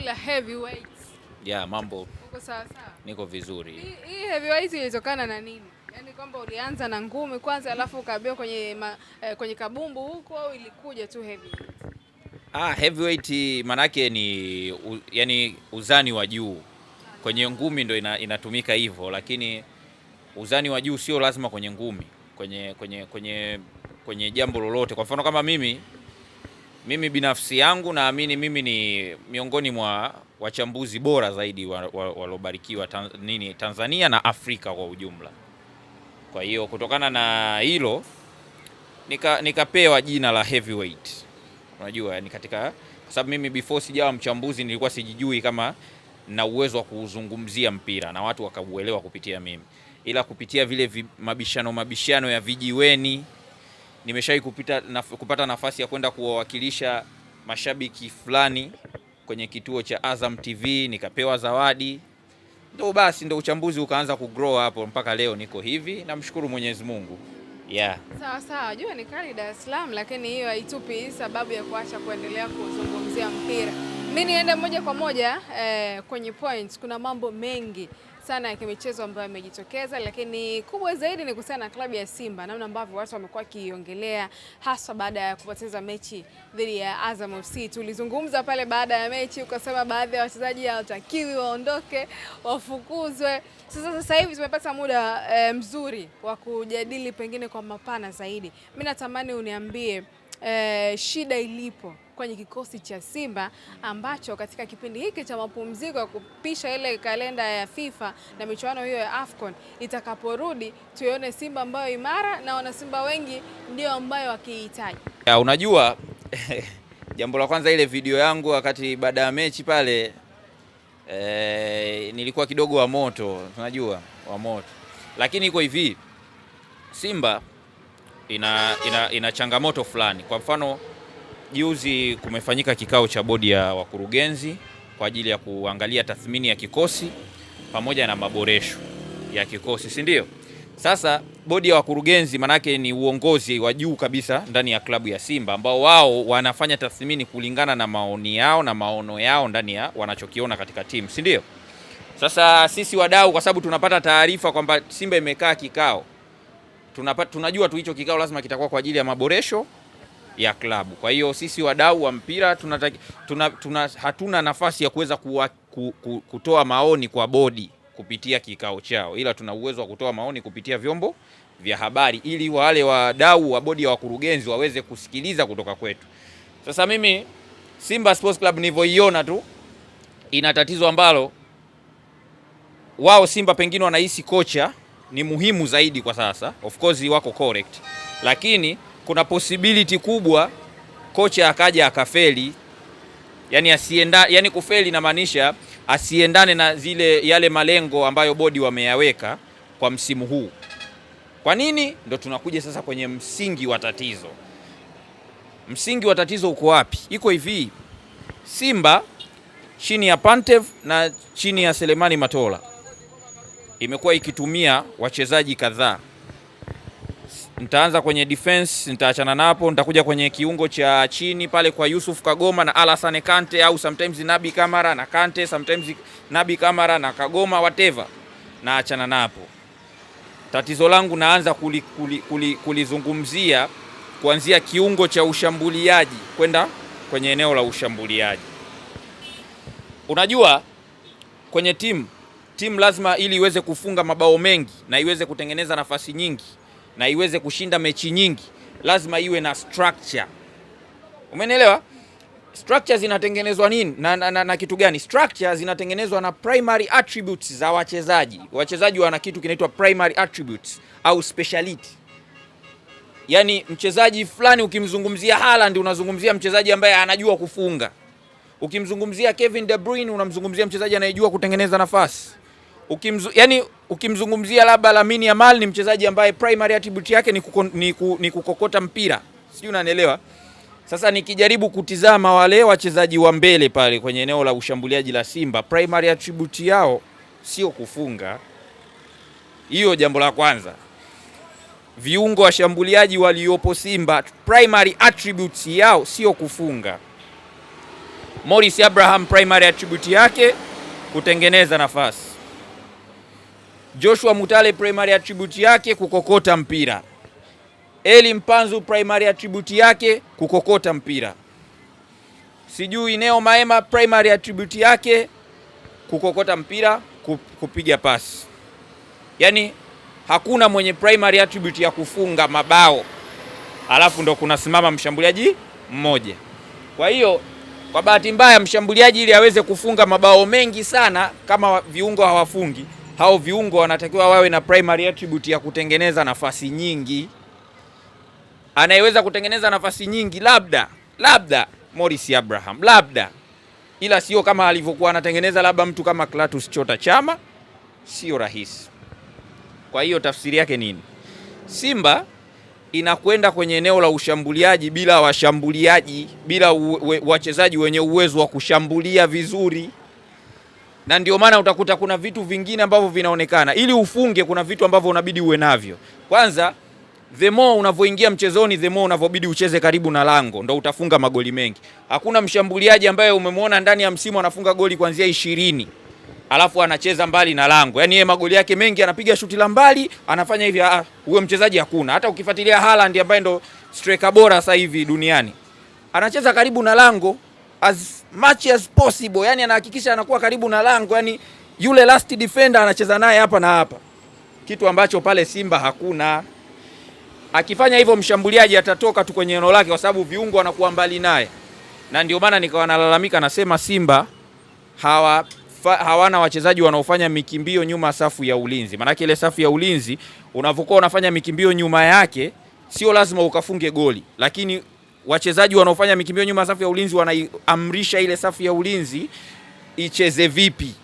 la heavyweight. Yeah, mambo. Uko sawa sawa? Niko vizuri. Hii heavyweight ilitokana na nini? Yaani kwamba ulianza na ngumi kwanza alafu ukaambiwa kwenye kabumbu huko au ilikuja tu heavyweight? Heavyweight manake ni yani uzani wa juu. Kwenye ngumi ndo inatumika hivyo, lakini uzani wa juu sio lazima kwenye ngumi. Kwenye jambo lolote. Kwa mfano kama mimi binafsi yangu naamini mimi ni miongoni mwa wachambuzi bora zaidi walobarikiwa Tanzania na Afrika kwa ujumla. Kwa hiyo kutokana na hilo nikapewa jina la heavyweight. Unajua ni katika, kwa sababu mimi before sijawa mchambuzi nilikuwa sijijui kama na uwezo wa kuzungumzia mpira na watu wakauelewa kupitia mimi. Ila kupitia vile mabishano ya vijiweni nimeshawahi kupata nafasi ya kwenda kuwawakilisha mashabiki fulani kwenye kituo cha Azam TV, nikapewa zawadi. Ndo uchambuzi ukaanza kugrow hapo mpaka leo niko hivi, namshukuru Mwenyezi Mungu. Yeah. Sawa, jua ni kali Dar es Salaam, lakini hiyo haitupi sababu ya kuacha kuendelea kuzungumzia mpira. Mimi niende moja kwa moja kwenye points. Kuna mambo mengi sana ya kimichezo ambayo yamejitokeza, lakini kubwa zaidi ni kuhusiana na klabu ya Simba, namna ambavyo watu wamekuwa kiongelea hasa baada ya kupoteza mechi dhidi ya Azam FC. Tulizungumza pale baada ya mechi, ukasema baadhi ya wachezaji hawatakiwi waondoke, wafukuzwe. Sasa hivi tumepata muda mzuri wa kujadili pengine kwa mapana zaidi. Mimi natamani uniambie shida ilipo kwenye kikosi cha Simba ambacho katika kipindi hiki cha mapumziko ya kupisha ile kalenda ya FIFA na michuano hiyo ya AFCON itakaporudi tuione Simba ambayo imara na wana Simba wengi ndio ambayo wakihitaji. Unajua jambo la kwanza, ile video yangu wakati baada ya mechi pale nilikuwa kidogo wa moto, unajua wa moto. Lakini iko hivi, Simba ina changamoto fulani. Kwa mfano juzi kumefanyika kikao cha bodi ya wakurugenzi kwa ajili ya kuangalia tathmini ya kikosi pamoja na maboresho ya kikosi, si ndio? Sasa bodi ya wakurugenzi manake ni uongozi wa juu kabisa ndani ya klabu ya Simba, ambao wao wanafanya tathmini kulingana na maoni yao na maono yao ndani ya wanachokiona katika timu, si ndio? Sasa sisi wadau, kwa sababu tunapata taarifa kwamba Simba imekaa kikao, tunajua tu hicho kikao lazima kitakuwa kwa ajili ya maboresho ya klabu. Kwa hiyo sisi wadau wa mpira hatuna nafasi ya kuweza kutoa maoni kwa bodi kupitia kikao chao, ila tuna uwezo wa kutoa maoni kupitia vyombo vya habari ili wale wadau wa bodi ya wakurugenzi waweze kusikiliza kutoka kwetu. Sasa mimi Simba Sports Club nilivyoiona tu ina tatizo ambalo wao Simba pengine wanahisi kocha ni muhimu zaidi kwa sasa. Of course wako correct, lakini kuna possibility kubwa kocha akaja akafeli. Yani kufeli inamaanisha asiendane na yale malengo ambayo bodi wameyaweka kwa msimu huu. Kwa nini? Ndo tunakuja sasa kwenye msingi wa tatizo. Msingi wa tatizo uko wapi? Iko hivi, Simba chini ya Pantev na chini ya Selemani Matola imekuwa ikitumia wachezaji kadhaa. Nitaanza kwenye defense, nitaachana napo, nitakuja kwenye kiungo cha chini pale kwa Yusuf Kagoma na Alassane Kante, au sometimes Nabi Kamara na Kante, sometimes Nabi Kamara na Kagoma, whatever. Naachana napo. Tatizo langu naanza kulizungumzia kuanzia kiungo cha ushambuliaji kwenda kwenye eneo la ushambuliaji. Unajua kwenye timu lazima ili iweze kufunga mabao mengi na iweze kutengeneza nafasi nyingi na iweze kushinda mechi nyingi, lazima iwe na structure. Umenielewa? Structure zinatengenezwa nini na kitu gani? Structure zinatengenezwa na primary attributes za wachezaji. Wachezaji wana kitu kinaitwa primary attributes au speciality. Yaani mchezaji fulani ukimzungumzia Haaland unazungumzia mchezaji ambaye anajua kufunga. Ukimzungumzia Kevin De Bruyne unamzungumzia mchezaji anayejua kutengeneza nafasi. Ukimzungumzia labda Lamine Yamal ni mchezaji ambaye primary attribute yake ni kukokota mpira. Sijui unanielewa? Sasa nikijaribu kutizama wale wachezaji wa mbele pale kwenye eneo la ushambuliaji la Simba, primary attribute yao sio kufunga. Hiyo jambo la kwanza. Viungo washambuliaji waliopo Simba, primary attributes yao sio kufunga. Morris Abraham primary attribute yake kutengeneza nafasi. Joshua Mutale primary attribute yake kukokota mpira. Eli Mpanzu primary attribute yake kukokota mpira. Sijui Neo Maema primary attribute yake kukokota mpira, kupiga pasi. Yaani hakuna mwenye primary attribute ya kufunga mabao alafu ndo kunasimama mshambuliaji mmoja. Kwa hiyo kwa bahati mbaya mshambuliaji ili aweze kufunga mabao mengi sana kama viungo hawafungi, hao viungo wanatakiwa wawe na primary attribute ya kutengeneza nafasi nyingi. Anayeweza kutengeneza nafasi nyingi labda Morris Abraham, labda, ila sio kama alivyokuwa anatengeneza labda mtu kama Clatous Chota Chama, sio rahisi. Kwa hiyo tafsiri yake nini? Simba inakwenda kwenye eneo la ushambuliaji bila washambuliaji, bila wachezaji wenye uwezo wa kushambulia vizuri, na ndio maana utakuta kuna vitu vingine ambavyo vinaonekana. Ili ufunge kuna vitu ambavyo unabidi uwe navyo. Kwanza, the more unavyoingia mchezoni, the more unavyobidi ucheze karibu na lango, ndo utafunga magoli mengi. Hakuna mshambuliaji ambaye umemwona ndani ya msimu anafunga goli kuanzia 20 alafu anacheza mbali na lango. Yaani yeye magoli yake mengi anapiga shuti la mbali, anafanya hivi. Huyo mchezaji hakuna. Hata ukifuatilia Haaland ambaye ndo striker bora sasa hivi duniani, anacheza karibu na lango as much as possible. Yaani anahakikisha anakuwa karibu na lango. Yaani yule last defender anacheza naye hapa na hapa, kitu ambacho pale Simba hakuna. Akifanya hivyo mshambuliaji atatoka tu kwenye eneo lake, kwa sababu viungo wanakuwa mbali naye. Na ndio maana nikawa nalalamika, nasema Simba hawana wachezaji wanaofanya mikimbio nyuma safu ya ulinzi. Maana ile safu ya ulinzi unavokuwa unafanya mikimbio nyuma yake, sio lazima ukafunge goli, lakini wachezaji wanaofanya mikimbio nyuma safu ya ulinzi wanaiamrisha ile safu ya ulinzi icheze vipi.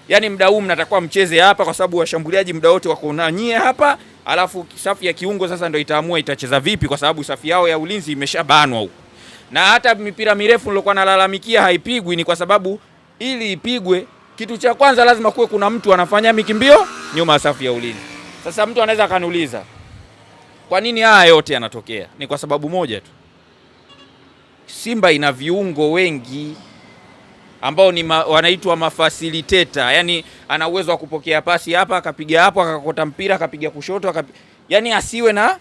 Yaani muda huu mnatakuwa mcheze hapa, kwa sababu washambuliaji muda wote wako na nyie hapa, alafu safu ya kiungo sasa ndio itaamua itacheza vipi, kwa sababu safu yao ya ulinzi imeshabanwa huko. Na hata mipira mirefu nilokuwa nalalamikia haipigwi, ni kwa sababu ili ipigwe, kitu cha kwanza lazima kuwe kuna mtu anafanya mikimbio nyuma ya safu ya ulinzi. Sasa mtu anaweza kaniuliza, kwa nini haya yote yanatokea? Ni kwa sababu moja tu. Simba ina viungo wengi ambao ni wanaitwa mafacilitator. Yaani ana uwezo wa kupokea pasi hapa, akapiga hapo, akakota mpira, akapiga kushoto, yaani asiwe na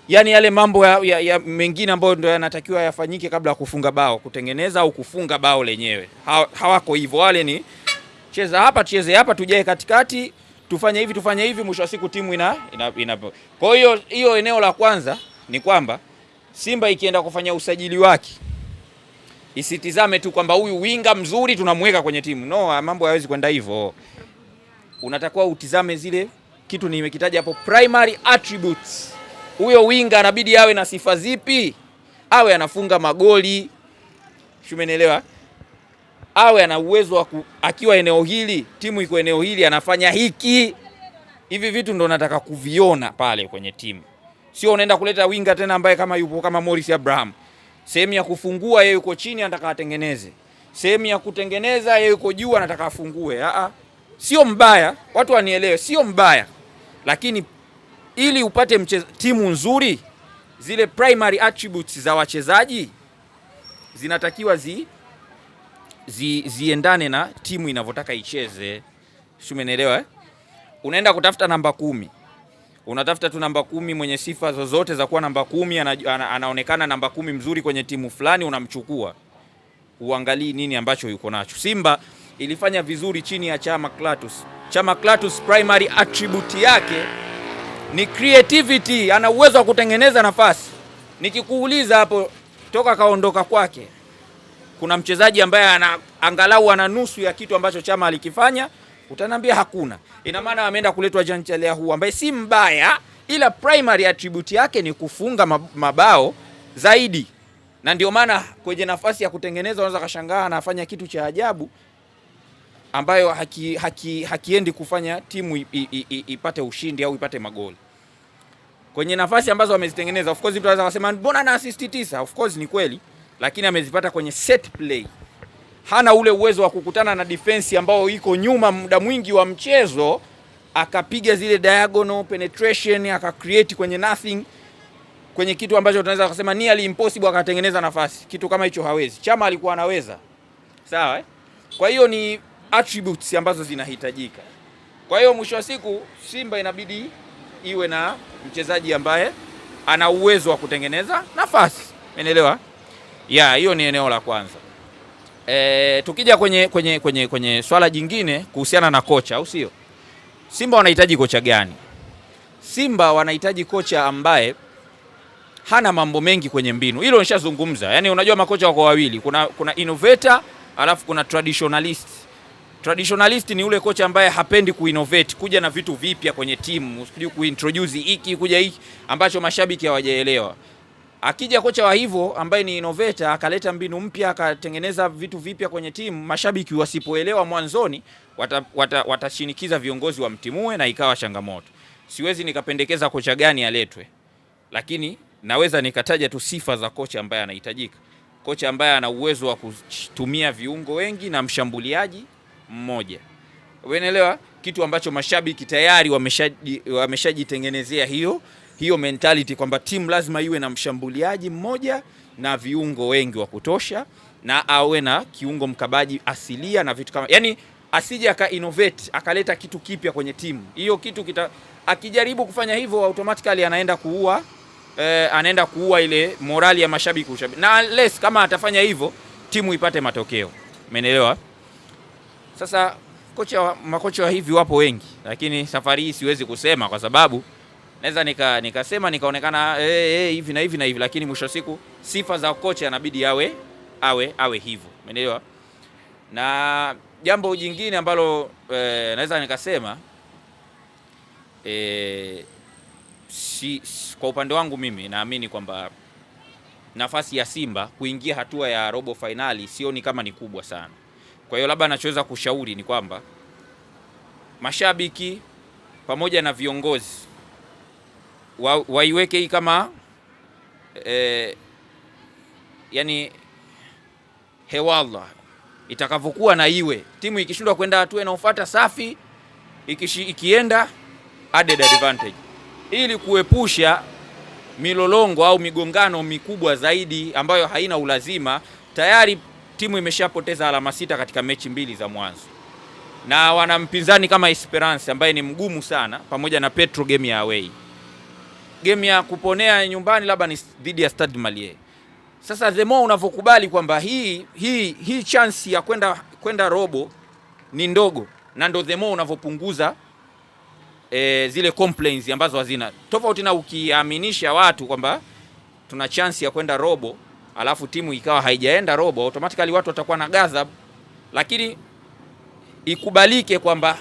yale mambo ya mengine ambayo ndio yanatakiwa yafanyike kabla ya kufunga bao, kutengeneza au kufunga bao lenyewe. Hawako hivyo. Wale ni cheza hapa, cheze hapa, tujae katikati, tufanye hivi, mwisho wa siku timu ina. Kwa hiyo eneo la kwanza ni kwamba Simba ikienda kufanya usajili wake isitizame tu kwamba huyu winga mzuri tunamweka kwenye timu. No, mambo hayawezi kwenda hivyo. Unatakiwa utizame zile kitu nimekitaja hapo, primary attributes. Huyo winga anabidi awe na sifa zipi? Awe anafunga magoli, shumenielewa? Awe ana uwezo wa akiwa eneo hili, timu iko eneo hili, anafanya hiki. Hivi vitu ndo nataka kuviona pale kwenye timu. Sio unaenda kuleta winga tena ambaye kama yupo kama Morris Abraham. Sehemu ya kufungua yeye yuko chini, anataka atengeneze. Sehemu ya kutengeneza yeye yuko juu, anataka afungue. Sio mbaya, watu wanielewe, sio mbaya. Lakini ili upate timu nzuri, zile primary attributes za wachezaji zinatakiwa ziendane na timu inavyotaka icheze. Umeelewa? Unaenda kutafuta namba 10. Unatafuta tu namba 10 mwenye sifa zozote za kuwa namba 10, anaonekana namba 10 mzuri kwenye timu fulani, unamchukua. Uangalie nini ambacho yuko nacho. Simba ilifanya vizuri chini ya Chama Clatous primary attribute yake ni creativity, ana uwezo wa kutengeneza nafasi. Nikikuuliza hapo toka kaondoka kwake, kuna mchezaji ambaye angalau ana nusu ya kitu ambacho Chama alikifanya? Utanambia hakuna. Ina maana ameenda kuletwa Jean Chalea huu ambaye si mbaya, ila primary attribute yake ni kufunga mabao zaidi. Na ndio maana kwenye nafasi ya kutengeneza unaweza kashangaa anafanya kitu cha ajabu ambayo hakiendi kufanya timu ipate ushindi au ipate magoli. Kwenye nafasi ambazo amezitengeneza, of course mtu anaweza kusema mbona ana assist 9? Of course ni kweli, lakini amezipata kwenye set play. Hana ule uwezo wa kukutana na defense ambao iko nyuma muda mwingi wa mchezo, akapiga zile diagonal penetration, akacreate kwenye nothing, kwenye kitu ambacho tunaweza kusema nearly impossible, akatengeneza nafasi. Kitu kama hicho hawezi. Chama alikuwa anaweza, Sawa eh? Kwa hiyo ni attributes ambazo zinahitajika. Kwa hiyo mwisho wa siku Simba inabidi iwe na mchezaji ambaye ana uwezo wa kutengeneza nafasi. Umeelewa? Hiyo ni eneo la kwanza. Tukija kwenye swala jingine kuhusiana na kocha, au sio? Simba wanahitaji kocha gani? Simba wanahitaji kocha ambaye hana mambo mengi kwenye mbinu. Hilo nishazungumza. Yaani unajua makocha wako wawili. Kuna innovator alafu kuna traditionalist. Traditionalist ni ule kocha ambaye hapendi kuinnovate, kuja na vitu vipya kwenye timu, usije kuintroduce hiki kuja hiki ambacho mashabiki hawajaelewa. Akija kocha wa hivyo ambaye ni innovator akaleta mbinu mpya akatengeneza vitu vipya kwenye timu, mashabiki wasipoelewa mwanzoni watashinikiza viongozi wamtimue na ikawa changamoto. Siwezi nikapendekeza kocha gani aletwe, lakini naweza nikataja tu sifa za kocha ambaye anahitajika. Kocha ambaye ana uwezo wa kutumia viungo wengi na mshambuliaji mmoja. Umeelewa? Kitu ambacho mashabiki tayari wameshajitengenezea hiyo mentality kwamba timu lazima iwe na mshambuliaji mmoja na viungo wengi wa kutosha, na awe na kiungo mkabaji asilia na vitu kama, yani asije aka innovate akaleta kitu kipya kwenye timu. Hiyo kitu akijaribu kufanya hivyo automatically anaenda kuua ile morali ya mashabiki na less kama atafanya hivyo timu ipate matokeo. Umeelewa? Sasa makocha wa hivi wapo wengi, lakini safari hii siwezi kusema kwa sababu naweza nikasema nikaonekana hivi na hivi na hivi, lakini mwisho siku sifa za kocha inabidi awe hivyo. Umeelewa? Na jambo jingine ambalo naweza nikasema kwa upande wangu mimi naamini kwamba nafasi ya Simba kuingia hatua ya robo finali sioni kama ni kubwa sana. Kwa hiyo labda nachoweza kushauri ni kwamba mashabiki pamoja na viongozi waiweke hii kama yani hewalla itakavyokuwa na iwe. Timu ikishindwa kwenda hatua inayofuata safi, ikienda added advantage, ili kuepusha milolongo au migongano mikubwa zaidi ambayo haina ulazima. Tayari timu imeshapoteza alama 6 katika mechi 2 za mwanzo, na wana mpinzani kama Esperance ambaye ni mgumu sana, pamoja na Petro game ya away. Game ya kuponea nyumbani labda ni dhidi ya Stade Malien. Sasa the more unavyokubali kwamba hii chance ya kwenda robo ni ndogo, na ndo the more unavyopunguza zile complaints ambazo hazina tofauti, na ukiaminisha watu kwamba tuna chance ya kwenda robo alafu timu ikawa haijaenda robo, automatically watu watakuwa na ghadhabu. Lakini ikubalike kwamba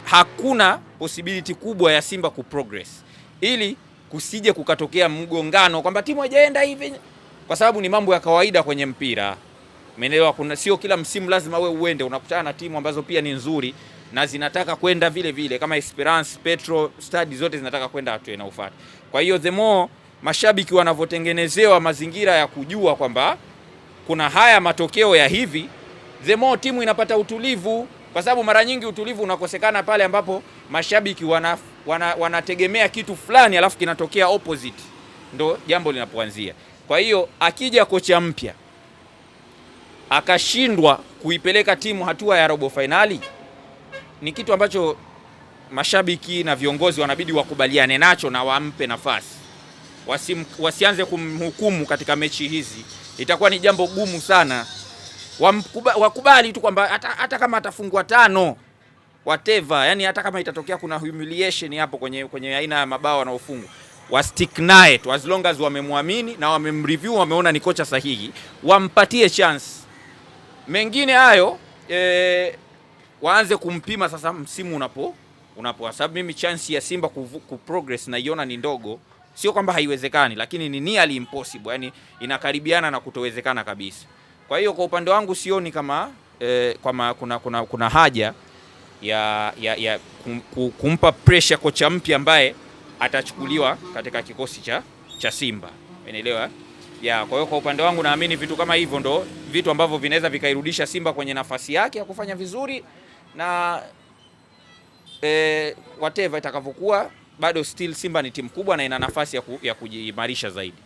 hakuna possibility kubwa ya Simba kuprogress, ili kusije kukatokea mgongano kwamba timu haijaenda hivi, kwa sababu ni mambo ya kawaida kwenye mpira. Umeelewa? Sio kila msimu lazima wewe uende, unakutana na timu ambazo pia ni nzuri na zinataka kwenda vile vile, kama Esperance, Petro, Stade zote zinataka kwenda hatua inayofuata. Kwa hiyo the more mashabiki wanavyotengenezewa mazingira ya kujua kwamba kuna haya matokeo ya hivi, the more timu inapata utulivu, kwa sababu mara nyingi utulivu unakosekana pale ambapo mashabiki wanategemea kitu fulani alafu kinatokea opposite, ndo jambo linapoanzia. Kwa hiyo akija kocha mpya akashindwa kuipeleka timu hatua ya robo finali, ni kitu ambacho mashabiki na viongozi wanabidi wakubaliane nacho na wampe nafasi. Wasianze kumhukumu katika mechi hizi, itakuwa ni jambo gumu sana. Wakubali tu kwamba hata kama atafungwa 5 whatever, yani hata kama itatokea kuna humiliation hapo kwenye aina ya mabao wanaofungwa, wastick naye tu as long as wamemwamini na wamemreview, wameona ni kocha sahihi, wampatie chance. Mengine hayo waanze kumpima sasa msimu unapo, sababu mimi chance ya Simba kuprogress naiona ni ndogo. Sio kwamba haiwezekani, lakini ni nearly impossible, yani inakaribiana na kutowezekana kabisa. Kwa hiyo kwa upande wangu sioni kama kuna haja ya kumpa pressure kocha mpya ambaye atachukuliwa katika kikosi cha Simba. Umeelewa? Kwa hiyo kwa upande wangu naamini vitu kama hivyo ndo vitu ambavyo vinaweza vikairudisha Simba kwenye nafasi yake ya kufanya vizuri, na whatever itakavyokuwa, bado still Simba ni timu kubwa na ina nafasi ya kujiimarisha zaidi.